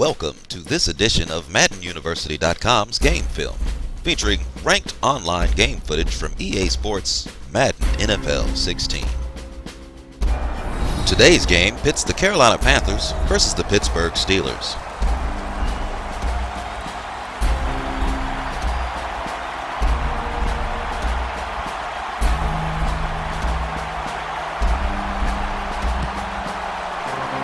Welcome to this edition of MaddenUniversity.com's GameFilm, featuring ranked online game footage from EA Sports Madden NFL 16. Today's game pits the Carolina Panthers versus the Pittsburgh Steelers.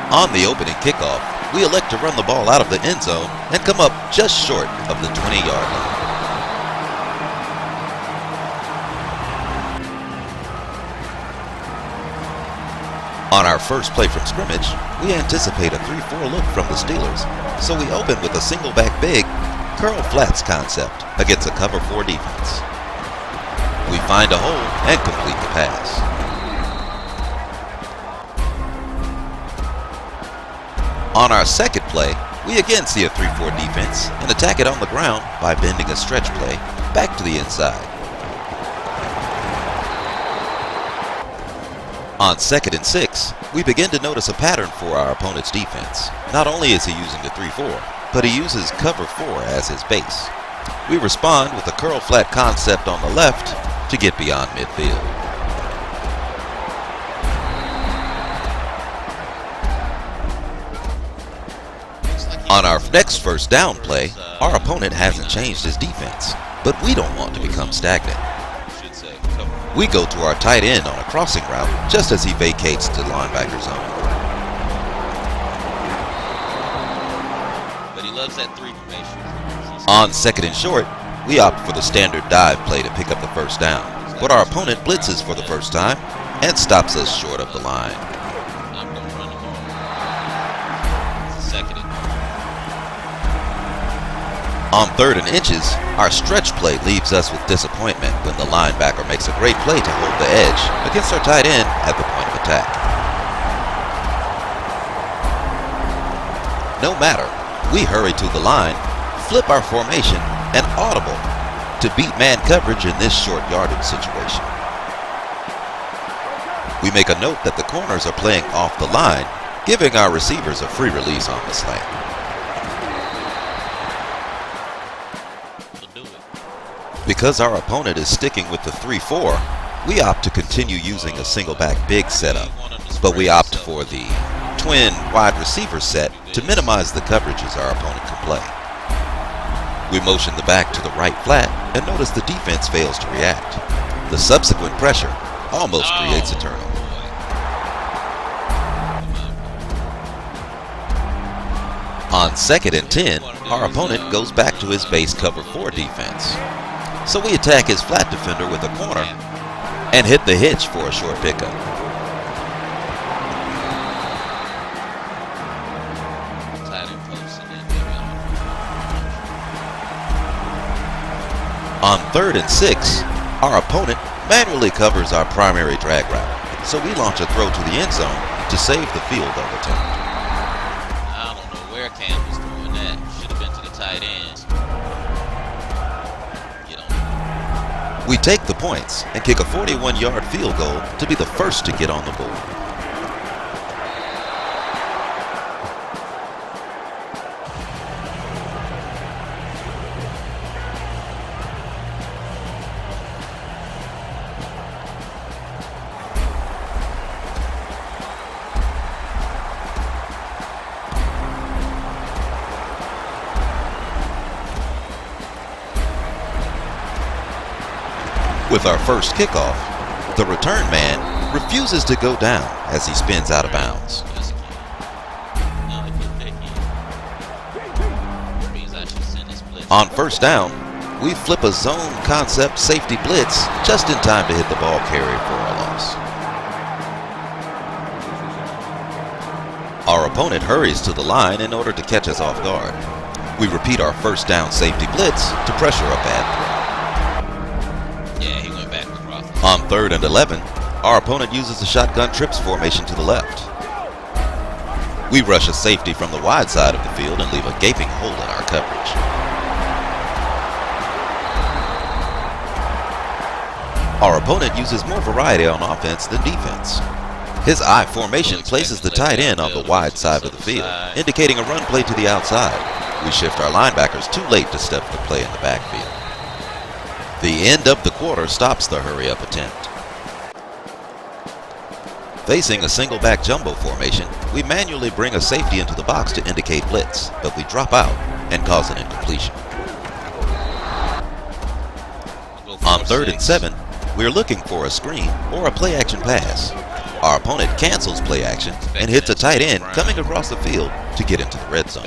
On the opening kickoff, we elect to run the ball out of the end zone and come up just short of the 20-yard line. On our first play from scrimmage, we anticipate a 3-4 look from the Steelers, so we open with a single back big, curl flats concept against a cover 4 defense. We find a hole and complete the pass. On our second play, we again see a 3-4 defense and attack it on the ground by bending a stretch play back to the inside. On 2nd and 6, we begin to notice a pattern for our opponent's defense. Not only is he using the 3-4, but he uses cover 4 as his base. We respond with a curl flat concept on the left to get beyond midfield. On our next first down play, our opponent hasn't changed his defense, but we don't want to become stagnant. We go to our tight end on a crossing route just as he vacates the linebacker zone. But he loves that 3 formation. On 2nd and short, we opt for the standard dive play to pick up the first down, but our opponent blitzes for the first time and stops us short of the line. I'm going to run the ball. It's 2nd and On 3rd and inches, our stretch play leaves us with disappointment when the linebacker makes a great play to hold the edge against our tight end at the point of attack. No matter, we hurry to the line, flip our formation, and audible to beat man coverage in this short yardage situation. We make a note that the corners are playing off the line, giving our receivers a free release on the slant. Because our opponent is sticking with the 3-4, we opt to continue using a single back big setup, but we opt for the twin wide receiver set to minimize the coverages our opponent can play. We motion the back to the right flat and notice the defense fails to react. The subsequent pressure almost creates a turnover. On 2nd and 10, our opponent goes back to his base cover 4 defense. So we attack his flat defender with a corner and hit the hitch for a short pickup. On 3rd and 6, our opponent manually covers our primary drag route, so we launch a throw to the end zone to save the field goal attempt. I don't know where Cam was throwing that. Should have been to the tight end. We take the points and kick a 41-yard field goal to be the first to get on the board. With our first kickoff, the return man refuses to go down as he spins out of bounds. On first down, we flip a zone concept safety blitz just in time to hit the ball carrier for a loss. Our opponent hurries to the line in order to catch us off guard. We repeat our first down safety blitz to pressure a bad throw. On 3rd and 11, our opponent uses the shotgun trips formation to the left. We rush a safety from the wide side of the field and leave a gaping hole in our coverage. Our opponent uses more variety on offense than defense. His I formation places the tight end on the wide side of the field, indicating a run play to the outside. We shift our linebackers too late to step the play in the backfield. The end of the quarter stops the hurry-up attempt. Facing a single back jumbo formation, we manually bring a safety into the box to indicate blitz, but we drop out and cause an incompletion. On 3rd and 7, we are looking for a screen or a play-action pass. Our opponent cancels play action and hits a tight end coming across the field to get into the red zone.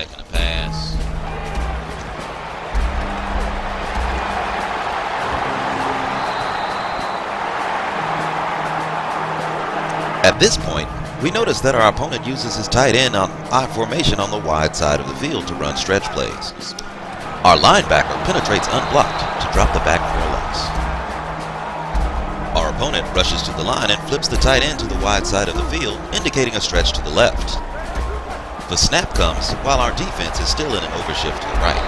At this point, we notice that our opponent uses his tight end on I formation on the wide side of the field to run stretch plays. Our linebacker penetrates unblocked to drop the back for a loss. Our opponent rushes to the line and flips the tight end to the wide side of the field, indicating a stretch to the left. The snap comes while our defense is still in an overshift to the right.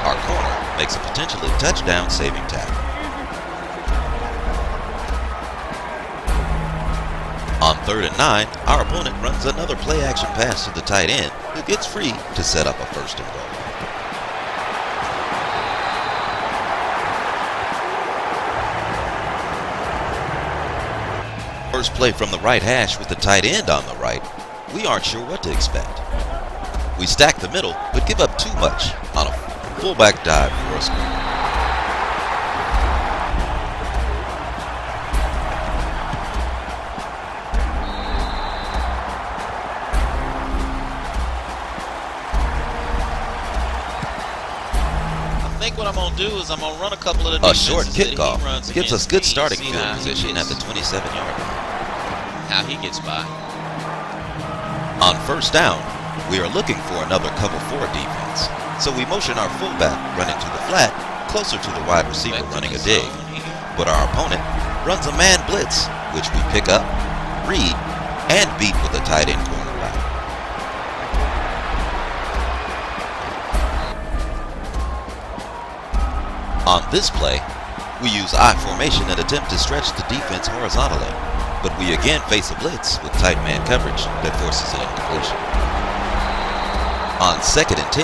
Our corner makes a potentially touchdown-saving tackle. On 3rd and 9, our opponent runs another play-action pass to the tight end, who gets free to set up a 1st and goal. First play from the right hash with the tight end on the right, we aren't sure what to expect. We stack the middle, but give up too much on a fullback dive for a score. I think what I'm going to do is I'm going to run a couple of the A short kickoff gives us good starting field position at the 27-yard line. How he gets by. On 1st down, we are looking for another cover 4 defense, so we motion our fullback running to the flat, closer to the wide receiver running a dig. But our opponent runs a man blitz, which we pick up, read, and beat with a tight end cornerback. On this play, we use I formation and attempt to stretch the defense horizontally, but we again face a blitz with tight man coverage that forces an incompletion. On 2nd and 10,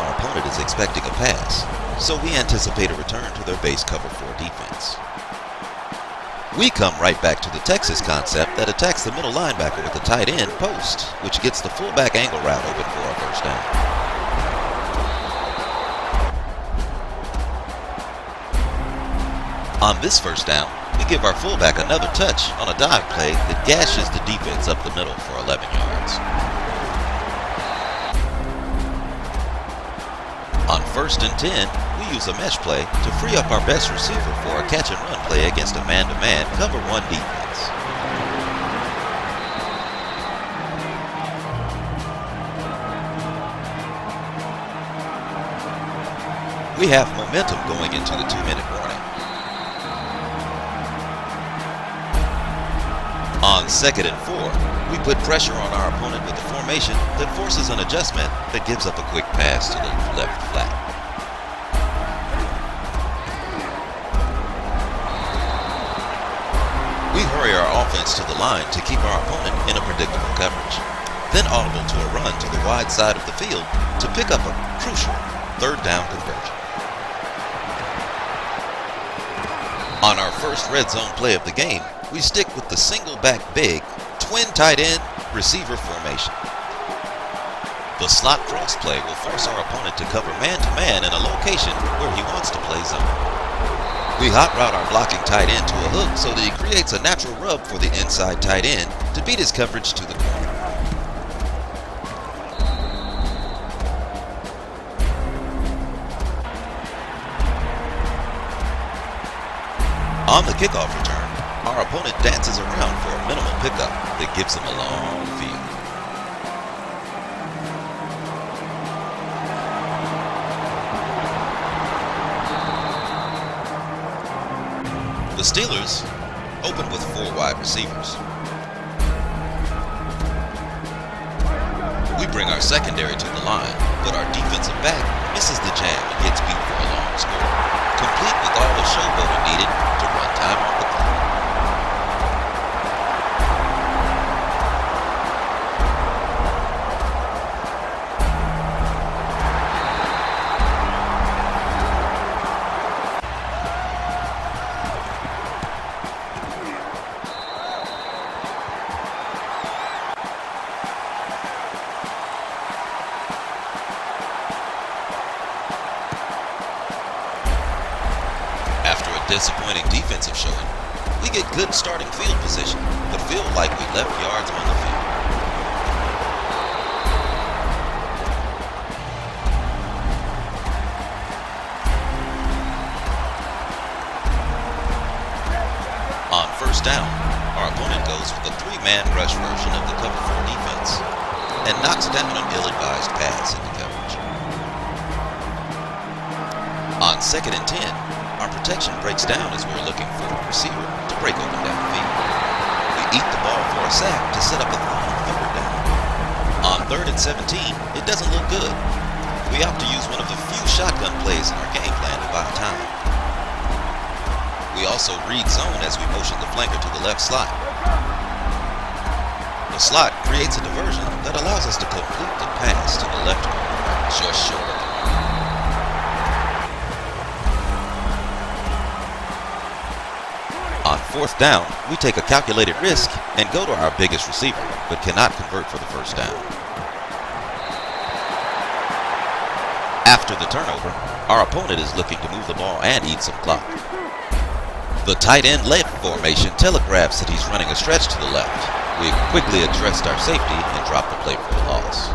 our opponent is expecting a pass, so we anticipate a return to their base cover 4 defense. We come right back to the Texas concept that attacks the middle linebacker with the tight end post, which gets the fullback angle route open for our 1st down. On this 1st down, we give our fullback another touch on a dive play that gashes the defense up the middle for 11 yards. On 1st and 10, we use a mesh play to free up our best receiver for a catch-and-run play against a man-to-man cover 1 defense. We have momentum going into the 2-minute warning. On 2nd and 4, we put pressure on our opponent with a formation that forces an adjustment that gives up a quick pass to the left flat. We hurry our offense to the line to keep our opponent in a predictable coverage, then audible to a run to the wide side of the field to pick up a crucial 3rd down conversion. On our first red zone play of the game, we stick with the single back big, twin tight end receiver formation. The slot cross play will force our opponent to cover man-to-man in a location where he wants to play zone. We hot route our blocking tight end to a hook so that he creates a natural rub for the inside tight end to beat his coverage to the corner. On the kickoff return, our opponent dances around for a minimal pickup that gives him a long field. The Steelers open with 4 wide receivers. We bring our secondary to the line, but our defensive back misses the jam and gets beat for a long score, complete with all the showboating needed to run time off the clock. Disappointing defensive showing. We get good starting field position, but feel like we left yards on the field. On first down, our opponent goes with the three-man rush version of the cover 4 defense and knocks down an ill-advised pass into coverage. On 2nd and 10, our protection breaks down as we're looking for a receiver to break open downfield. We eat the ball for a sack to set up a long 3rd down. On 3rd and 17, it doesn't look good. We opt to use one of the few shotgun plays in our game plan to buy time. We also read zone as we motion the flanker to the left slot. The slot creates a diversion that allows us to complete the pass to the left corner, just short of the mark. On 4th down, we take a calculated risk and go to our biggest receiver, but cannot convert for the 1st down. After the turnover, our opponent is looking to move the ball and eat some clock. The tight end left formation telegraphs that he's running a stretch to the left. We quickly addressed our safety and dropped the play for a loss.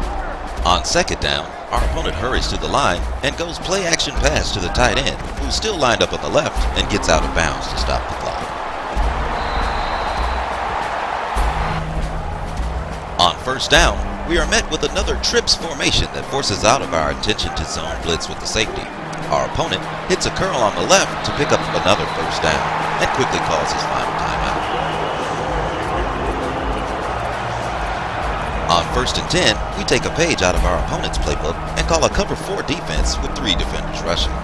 On 2nd down, our opponent hurries to the line and goes play action pass to the tight end, who's still lined up on the left and gets out of bounds to stop the clock. On 1st down, we are met with another trips formation that forces out of our intention to zone blitz with the safety. Our opponent hits a curl on the left to pick up another 1st down and quickly calls his final timeout. On 1st and 10, we take a page out of our opponent's playbook and call a cover 4 defense with 3 defenders rushing.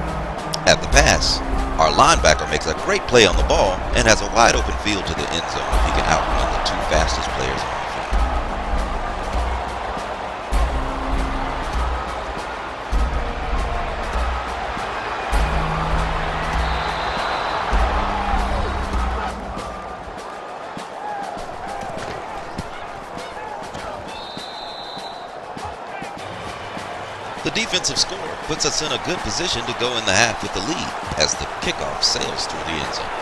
At the pass, our linebacker makes a great play on the ball and has a wide open field to the end zone if he can outrun the 2 fastest players on the field. The defensive score puts us in a good position to go in the half with the lead as the kickoff sails through the end zone.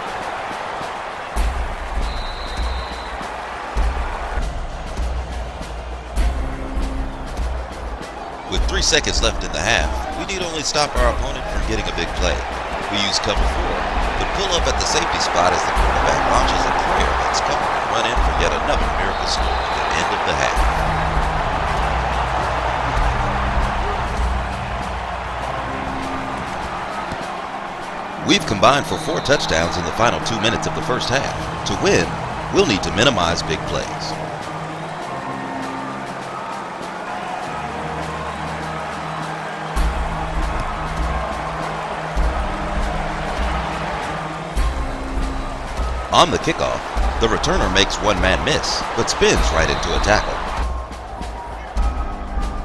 With 3 seconds left in the half, we need only stop our opponent from getting a big play. We use cover 4, but pull up at the safety spot as the quarterback launches a prayer that's covered and run in for yet another miracle score at the end of the half. We've combined for 4 touchdowns in the final 2 minutes of the 1st half. To win, we'll need to minimize big plays. On the kickoff, the returner makes one-man miss, but spins right into a tackle.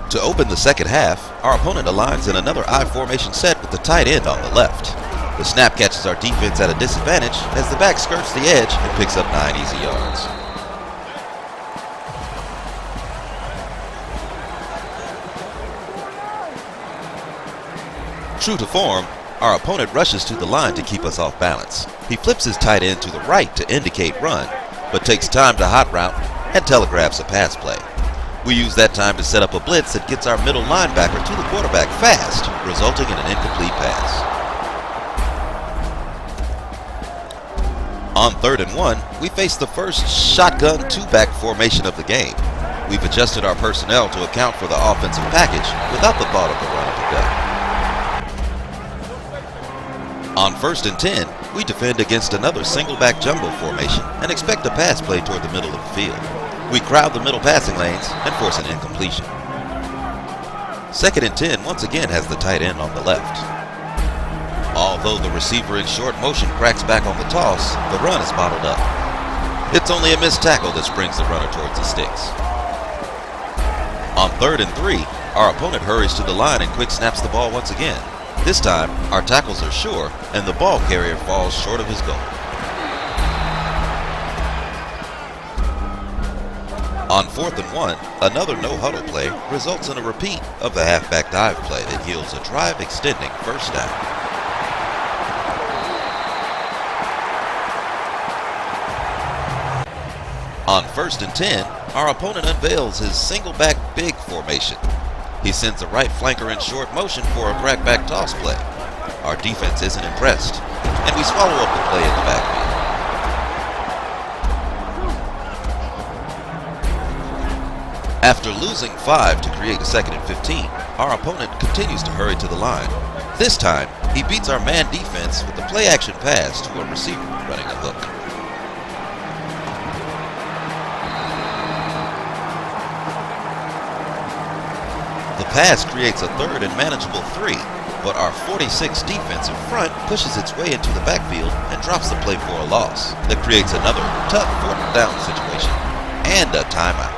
To open the 2nd half, our opponent aligns in another I formation set with the tight end on the left. The snap catches our defense at a disadvantage as the back skirts the edge and picks up 9 easy yards. True to form, our opponent rushes to the line to keep us off balance. He flips his tight end to the right to indicate run, but takes time to hot route and telegraphs a pass play. We use that time to set up a blitz that gets our middle linebacker to the quarterback fast, resulting in an incomplete pass. On 3rd and 1, we face the first shotgun 2-back formation of the game. We've adjusted our personnel to account for the offensive package without the thought of the run of the gun. On 1st and 10, we defend against another single-back jumbo formation and expect a pass play toward the middle of the field. We crowd the middle passing lanes and force an incompletion. 2nd and 10 once again has the tight end on the left. Although the receiver in short motion cracks back on the toss, the run is bottled up. It's only a missed tackle that springs the runner towards the sticks. On 3rd and 3, our opponent hurries to the line and quick snaps the ball once again. This time, our tackles are sure, and the ball carrier falls short of his goal. On 4th and 1, another no-huddle play results in a repeat of the halfback dive play that yields a drive-extending 1st down. On 1st and 10, our opponent unveils his single back big formation. He sends a right flanker in short motion for a crackback toss play. Our defense isn't impressed, and we swallow up the play in the backfield. After losing 5 to create a 2nd and 15, our opponent continues to hurry to the line. This time, he beats our man defense with a play-action pass to a receiver running a hook. The pass creates a 3rd and manageable 3, but our 46 defensive front pushes its way into the backfield and drops the play for a loss. That creates another tough 4th down situation and a timeout.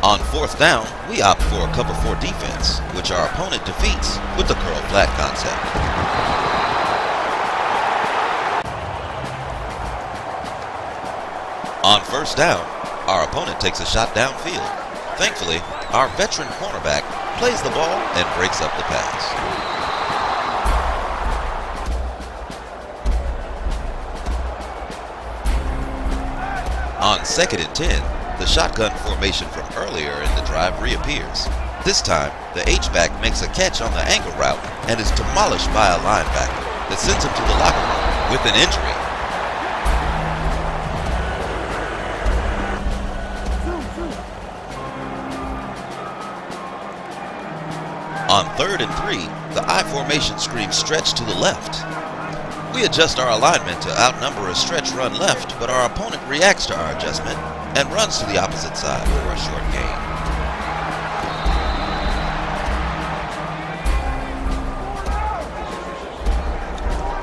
On 4th down, we opt for a cover 4 defense, which our opponent defeats with the curl flat concept. On 1st down, our opponent takes a shot downfield. Thankfully, our veteran cornerback plays the ball and breaks up the pass. On 2nd and 10, the shotgun formation from earlier in the drive reappears. This time, the H-back makes a catch on the angle route and is demolished by a linebacker that sends him to the locker room with an injury. On 3rd and 3, the I formation screams stretch to the left. We adjust our alignment to outnumber a stretch run left, but our opponent reacts to our adjustment and runs to the opposite side for a short gain.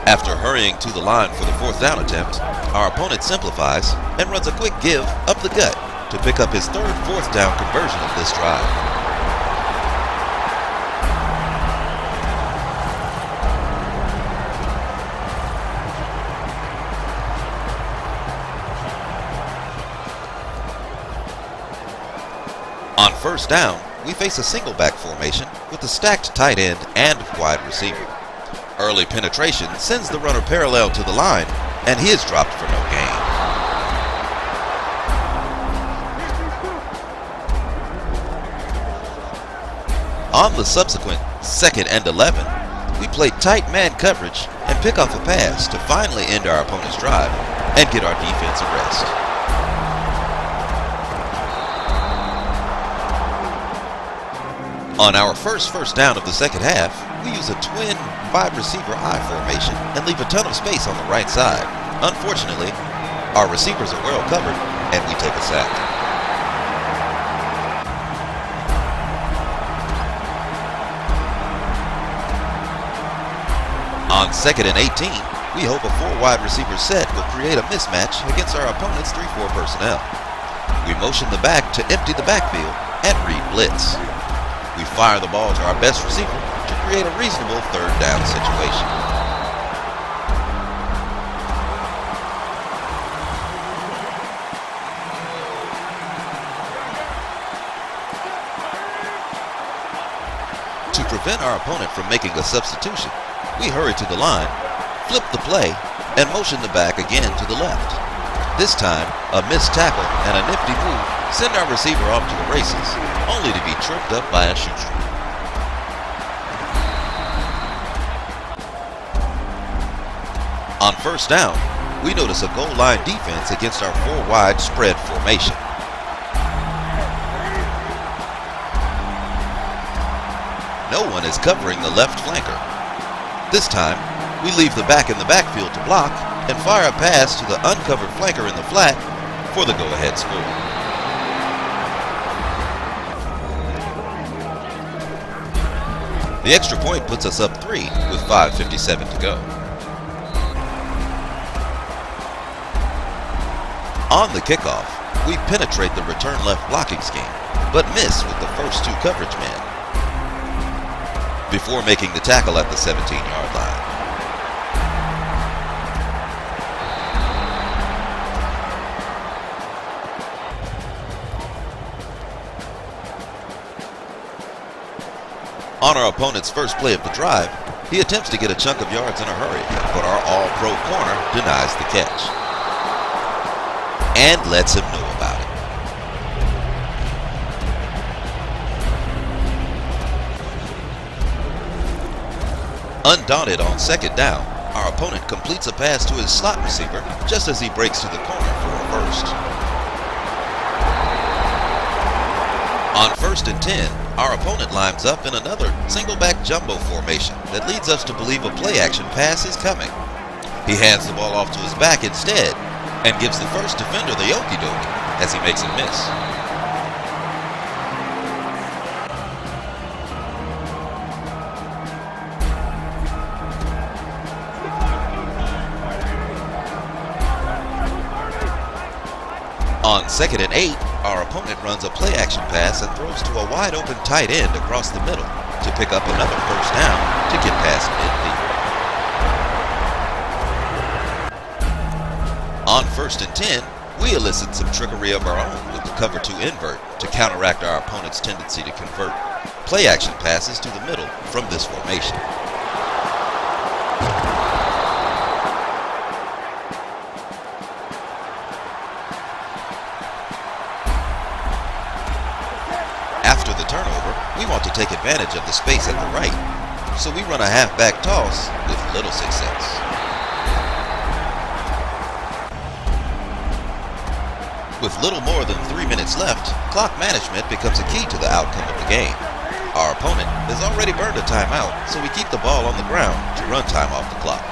After hurrying to the line for the 4th down attempt, our opponent simplifies and runs a quick give up the gut to pick up his 3rd 4th down conversion of this drive. On 1st down, we face a single back formation with a stacked tight end and wide receiver. Early penetration sends the runner parallel to the line, and he is dropped for no gain. On the subsequent 2nd and 11, we play tight man coverage and pick off a pass to finally end our opponent's drive and get our defense a rest. On our first down of the 2nd half, we use a twin wide receiver I formation and leave a ton of space on the right side. Unfortunately, our receivers are well covered and we take a sack. On 2nd and 18, we hope a 4 wide receiver set will create a mismatch against our opponent's 3-4 personnel. We motion the back to empty the backfield and read blitz. We fire the ball to our best receiver to create a reasonable 3rd down situation. To prevent our opponent from making a substitution, we hurry to the line, flip the play, and motion the back again to the left. This time, a missed tackle and a nifty move send our receiver off to the races, only to be tripped up by a shoestring. On 1st down, we notice a goal line defense against our 4 wide spread formation. No one is covering the left flanker. This time, we leave the back in the backfield to block and fire a pass to the uncovered flanker in the flat for the go-ahead score. The extra point puts us up 3 with 5:57 to go. On the kickoff, we penetrate the return left blocking scheme, but miss with the first 2 coverage men before making the tackle at the 17-yard line. On our opponent's first play of the drive, he attempts to get a chunk of yards in a hurry, but our all-pro corner denies the catch and lets him know about it. Undaunted on second down, our opponent completes a pass to his slot receiver just as he breaks to the corner for a first. On 1st and 10, our opponent lines up in another single-back jumbo formation that leads us to believe a play-action pass is coming. He hands the ball off to his back instead and gives the first defender the okey-doke as he makes a miss. On 2nd and 8, our opponent runs a play-action pass and throws to a wide-open tight end across the middle to pick up another first down to get past midfield. On 1st and 10, we elicit some trickery of our own with the cover 2 invert to counteract our opponent's tendency to convert play-action passes to the middle from this formation. After the turnover, we want to take advantage of the space at the right, so we run a halfback toss with little success. With little more than 3 minutes left, clock management becomes a key to the outcome of the game. Our opponent has already burned a timeout, so we keep the ball on the ground to run time off the clock.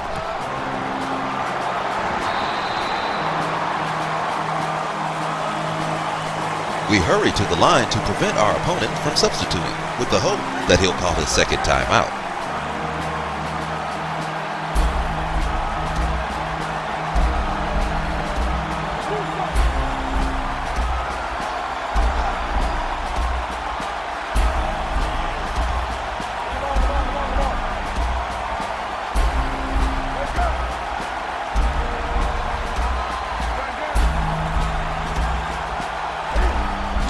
We hurry to the line to prevent our opponent from substituting, with the hope that he'll call his second timeout.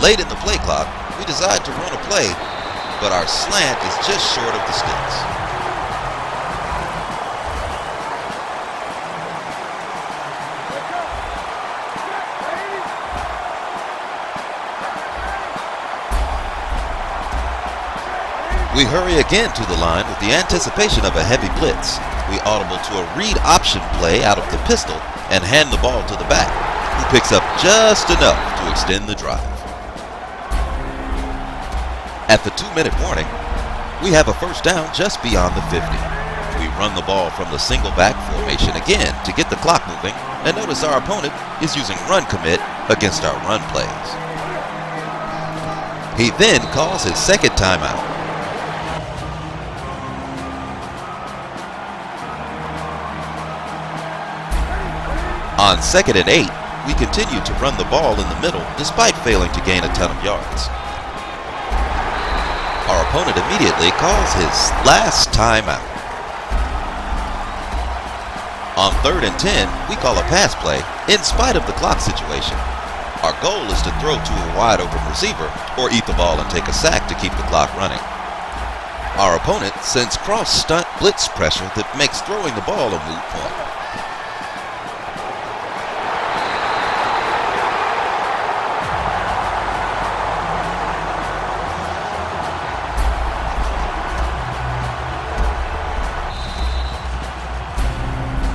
Late in the play clock, we decide to run a play, but our slant is just short of the sticks. We hurry again to the line with the anticipation of a heavy blitz. We audible to a read option play out of the pistol and hand the ball to the back, who picks up just enough to extend the drive. At the 2-minute warning, we have a first down just beyond the 50. We run the ball from the single back formation again to get the clock moving, and notice our opponent is using run commit against our run plays. He then calls his second timeout. On 2nd and 8, we continue to run the ball in the middle despite failing to gain a ton of yards. Our opponent immediately calls his last timeout. On 3rd and 10, we call a pass play in spite of the clock situation. Our goal is to throw to a wide open receiver or eat the ball and take a sack to keep the clock running. Our opponent sends cross stunt blitz pressure that makes throwing the ball a moot point.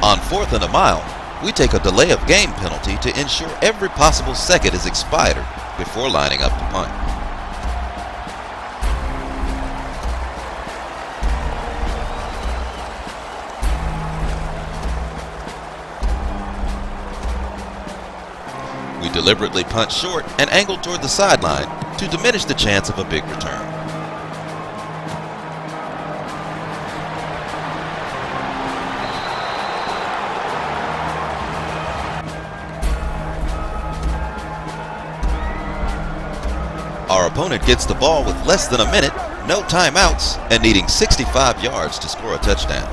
On 4th and a mile, we take a delay of game penalty to ensure every possible second is expired before lining up to punt. We deliberately punt short and angle toward the sideline to diminish the chance of a big return. Our opponent gets the ball with less than a minute, no timeouts, and needing 65 yards to score a touchdown.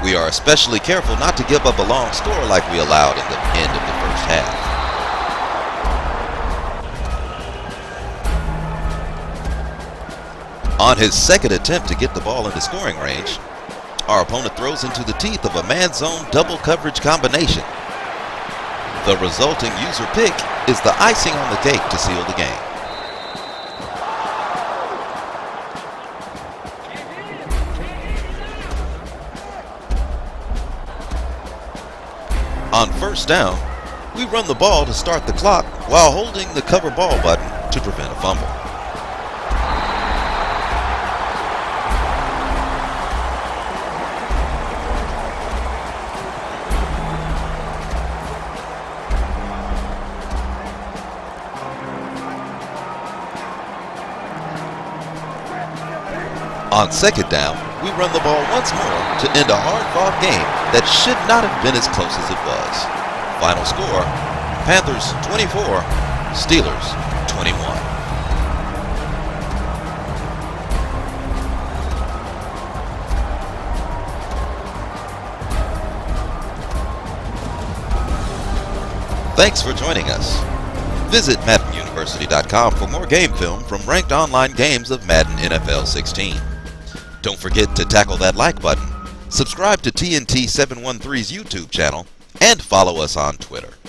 We are especially careful not to give up a long score like we allowed in the end of the first half. On his second attempt to get the ball into scoring range, our opponent throws into the teeth of a man-zone double coverage combination. The resulting user pick is the icing on the cake to seal the game. On first down, we run the ball to start the clock while holding the cover ball button to prevent a fumble. On second down, we run the ball once more to end a hard-fought game that should not have been as close as it was. Final score, Panthers 24, Steelers 21. Thanks for joining us. Visit MaddenUniversity.com for more game film from ranked online games of Madden NFL 16. Don't forget to tackle that like button, subscribe to TNT713's YouTube channel, and follow us on Twitter.